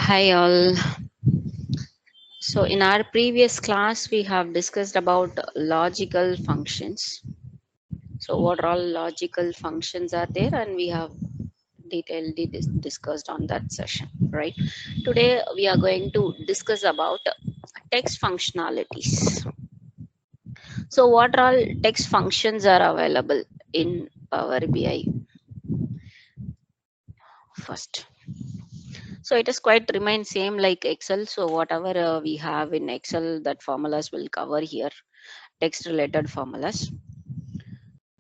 Hi all. So in our previous class, we have discussed about logical functions. So what all logical functions are there, and we have detailedly discussed on that session, right? Today we are going to discuss about text functionalities. So what all text functions are available in Power BI first? So it is quite remain same like Excel. So whatever we have in Excel, that formulas will cover here, text related formulas.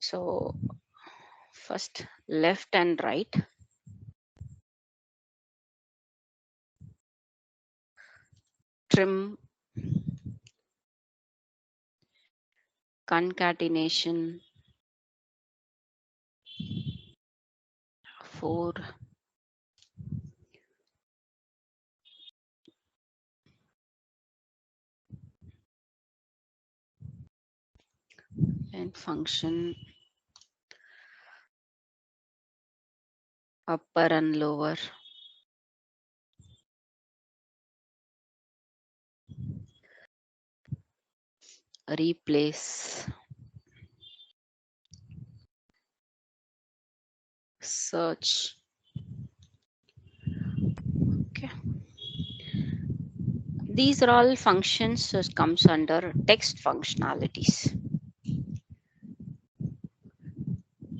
So first left and right, trim, concatenation, for, and function, upper and lower, replace, search. Okay. These are all functions that comes under text functionalities.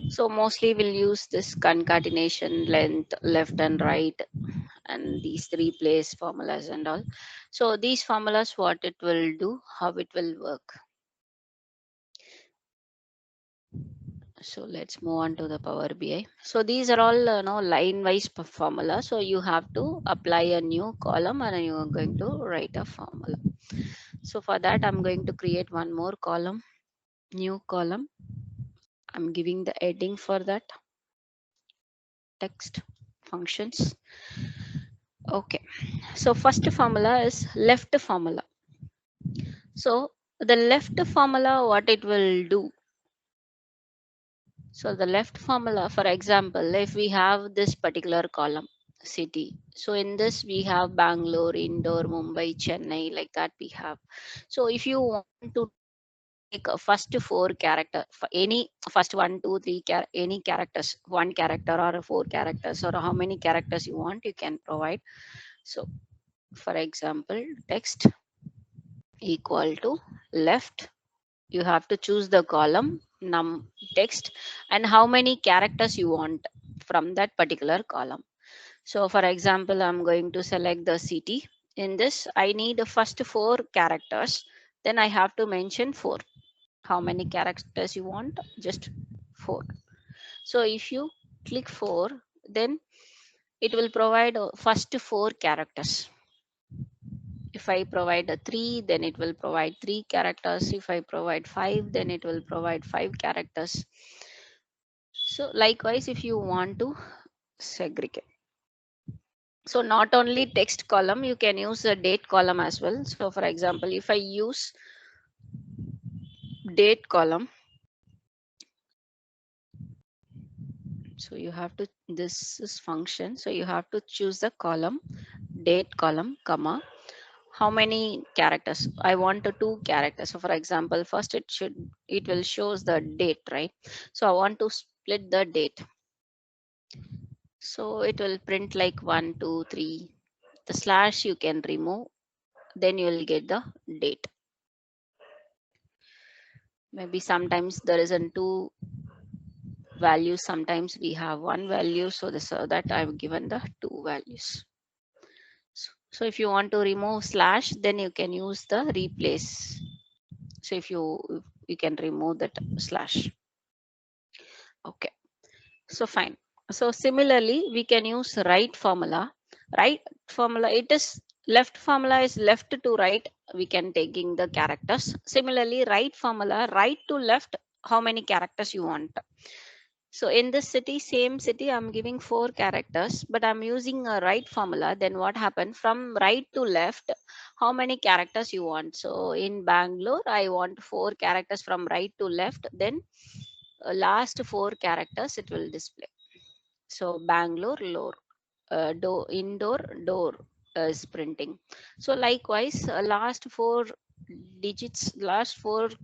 So mostly we'll use this concatenation, length, left and right, and these three place formulas and all. So these formulas, what it will do, how it will work. So let's move on to the Power BI. So these are all line wise formula. So you have to apply a new column and you are going to write a formula. So for that, I'm going to create one more column, new column. I'm giving the heading for that, text functions. Okay. So first formula is left formula. So the left formula, what it will do. So the left formula, for example, if we have this particular column, city. So in this we have Bangalore, Indore, Mumbai, Chennai, like that we have. So if you want to take a first four character for any first one, two, three, any characters, one character or four characters or how many characters you want, you can provide. So for example, text equal to left, you have to choose the column num text and how many characters you want from that particular column. So for example, I'm going to select the city. In this I need the first four characters, then I have to mention four. How many characters you want? Just four. So if you click four, then it will provide first four characters. If I provide a 3, then it will provide 3 characters. If I provide 5, then it will provide 5 characters. So likewise, if you want to segregate. So not only text column, you can use a date column as well. So for example, if I use date column, so you have to, this is function. So you have to choose the column, date column, comma, how many characters. I want 2 characters. So for example, first it will shows the date, right? So I want to split the date. So it will print like 1, 2, 3. The slash you can remove, then you will get the date. Maybe sometimes there isn't 2 values, sometimes we have 1 value. So that I've given the 2 values. So if you want to remove slash, then you can use the replace. So if you can remove that slash. Okay, so fine. So similarly, we can use right formula. Right formula, it is left formula is left to right. We can taking the characters. Similarly, right formula, right to left, how many characters you want. So in this city, same city, I'm giving 4 characters, but I'm using a right formula. Then what happened from right to left? How many characters you want? So in Bangalore, I want 4 characters from right to left. Then last 4 characters it will display. So Bangalore, indoor, door, is printing. So likewise, last four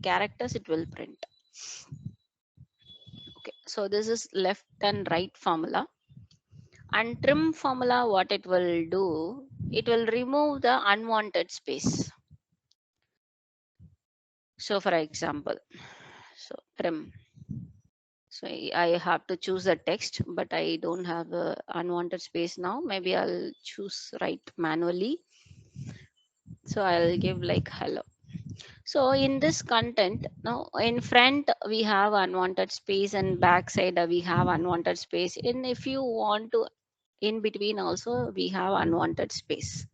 characters it will print. Okay, so this is left and right formula. And trim formula, what it will do, it will remove the unwanted space. So for example, so trim. So I have to choose a text, but I don't have a unwanted space now. Maybe I'll choose write manually. So I'll give like hello. So in this content, now in front we have unwanted space and back side we have unwanted space. And if you want to in between also we have unwanted space.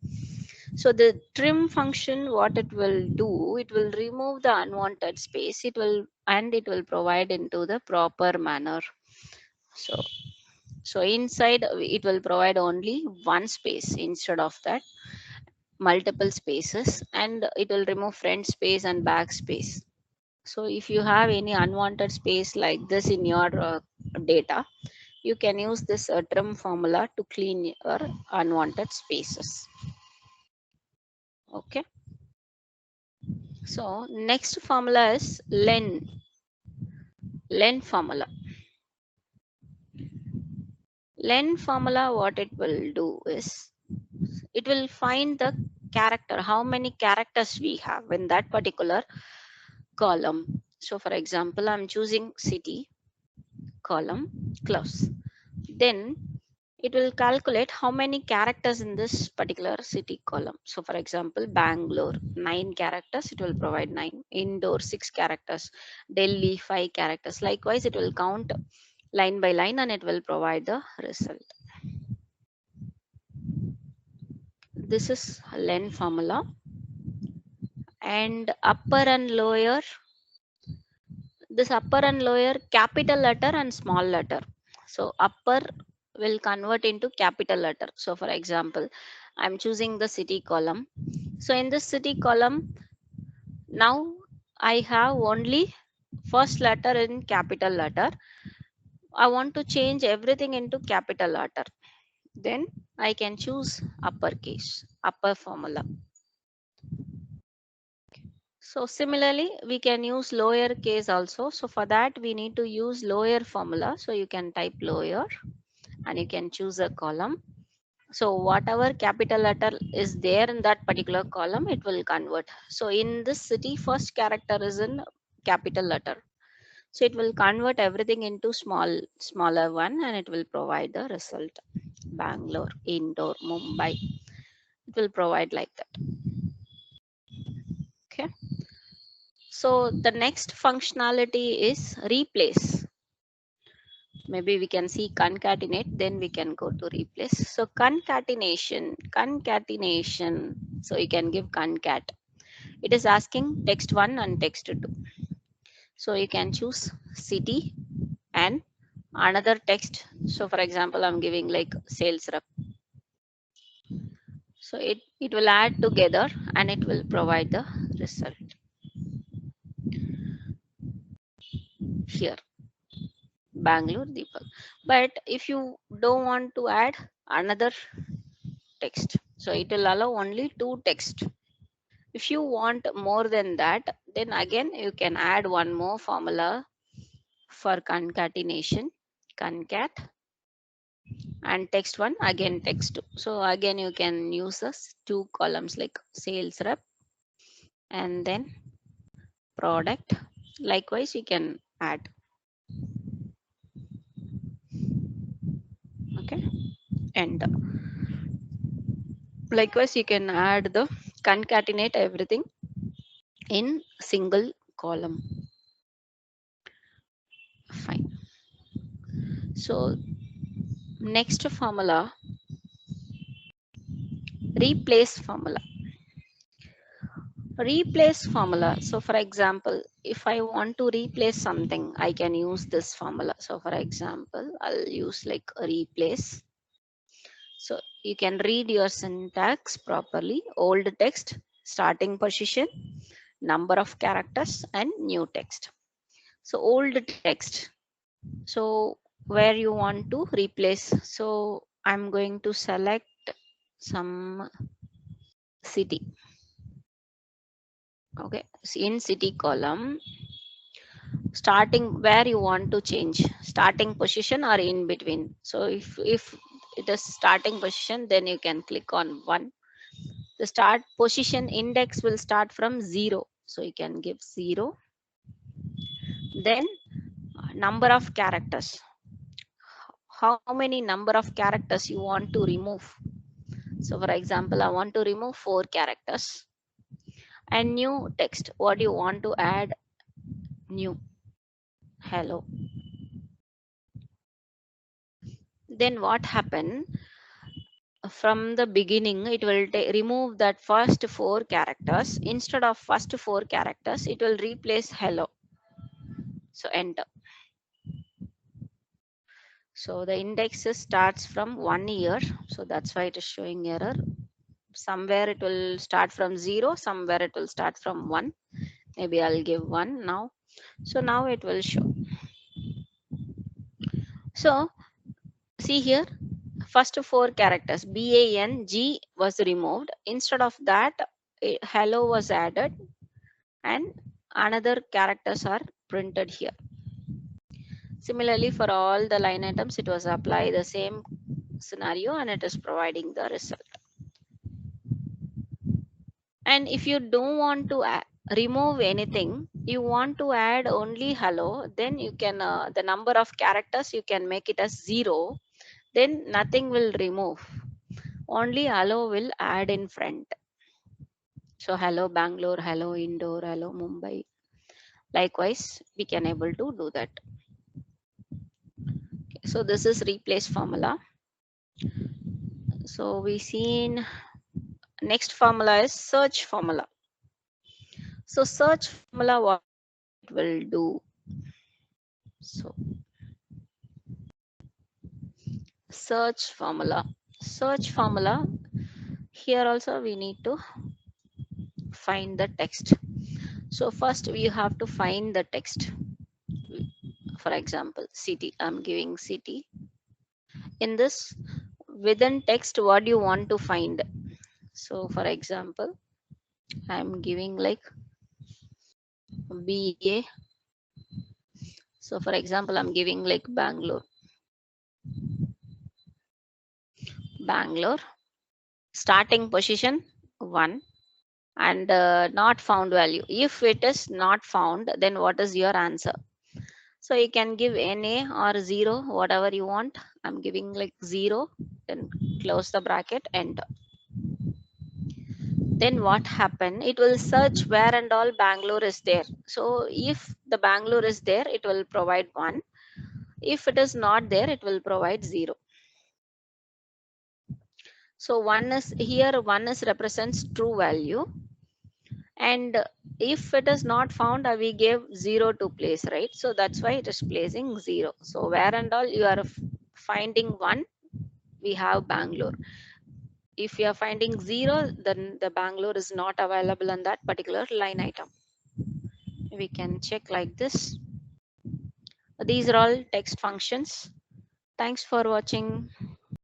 So the trim function, what it will do, it will remove the unwanted space. It will provide into the proper manner. So so inside it will provide only one space instead of that multiple spaces, and it will remove front space and back space. So if you have any unwanted space like this in your data, you can use this trim formula to clean your unwanted spaces. Okay. So next formula is LEN formula. LEN formula, what it will do is it will find the character, how many characters we have in that particular column. So for example, I'm choosing city, column, close. Then it will calculate how many characters in this particular city column. So for example, Bangalore, 9 characters, it will provide 9. Indore, 6 characters. Delhi, 5 characters. Likewise, it will count line by line and it will provide the result. This is LEN formula. And upper and lower, this upper and lower, capital letter and small letter. So upper will convert into capital letter. So for example, I'm choosing the city column. So in this city column, now I have only first letter in capital letter. I want to change everything into capital letter. Then I can choose uppercase, upper formula. So similarly, we can use lower case also. So for that, we need to use lower formula. So you can type lower and you can choose a column. So whatever capital letter is there in that particular column, it will convert. So in this city, first character is in capital letter. So it will convert everything into smaller one and it will provide the result. Bangalore, Indore, Mumbai. It will provide like that. Okay. So the next functionality is replace. Maybe we can see concatenate, then we can go to replace. So concatenation. So you can give concat. It is asking text 1 and text 2. So you can choose city and another text. So for example, I'm giving like sales rep. So it will add together and it will provide the result here. Bangalore, Deepak. But if you don't want to add another text, so it will allow only 2 text. If you want more than that, then again you can add one more formula for concatenation, concat, and text 1 again text 2. So again you can use this 2 columns like sales rep and then product. Likewise you can add. Okay, and likewise you can add the concatenate everything in single column. Fine. So next formula, replace formula. Replace formula. So for example, if I want to replace something, I can use this formula. So for example, I'll use like a replace. So you can read your syntax properly. Old text, starting position, number of characters, and new text. So old text. So where you want to replace. So I'm going to select some city. Okay, so in city column, starting where you want to change, starting position or in between. So if it is starting position, then you can click on 1. The start position index will start from 0, so you can give 0. Then number of characters, how many number of characters you want to remove. So for example, I want to remove 4 characters. And new text, what do you want to add? New hello. Then what happen, from the beginning it will remove that first 4 characters. Instead of first 4 characters, it will replace hello. So enter. So the index starts from 1 year, so that's why it is showing error. Somewhere it will start from 0, somewhere it will start from 1. Maybe I'll give 1 now. So now it will show. So see here, first 4 characters BANG was removed. Instead of that, hello was added, and another characters are printed here. Similarly, for all the line items, it was apply the same scenario and it is providing the result. And if you don't want to remove anything, you want to add only hello, then you can the number of characters you can make it as 0. Then nothing will remove, only hello will add in front. So hello Bangalore, hello Indore, hello Mumbai. Likewise, we can able to do that. Okay, so this is replace formula. So we seen next formula is search formula. So search formula, what it will do. So search formula. Search formula. Here also we need to find the text. So first we have to find the text. For example, city. I'm giving city. In this, within text, what do you want to find? So for example, I'm giving like BA. So for example, I'm giving like Bangalore. Bangalore. Starting position 1. And not found value. If it is not found, then what is your answer? So you can give NA or 0, whatever you want. I'm giving like 0, then close the bracket, enter. Then what happen? It will search where and all Bangalore is there. So if the Bangalore is there, it will provide 1. If it is not there, it will provide 0. So 1 is here, 1 is represents true value. And if it is not found, we gave 0 to place, right? So that's why it is placing 0. So where and all you are finding 1, we have Bangalore. If you are finding 0, then the Bangalore is not available on that particular line item. We can check like this. These are all text functions. Thanks for watching.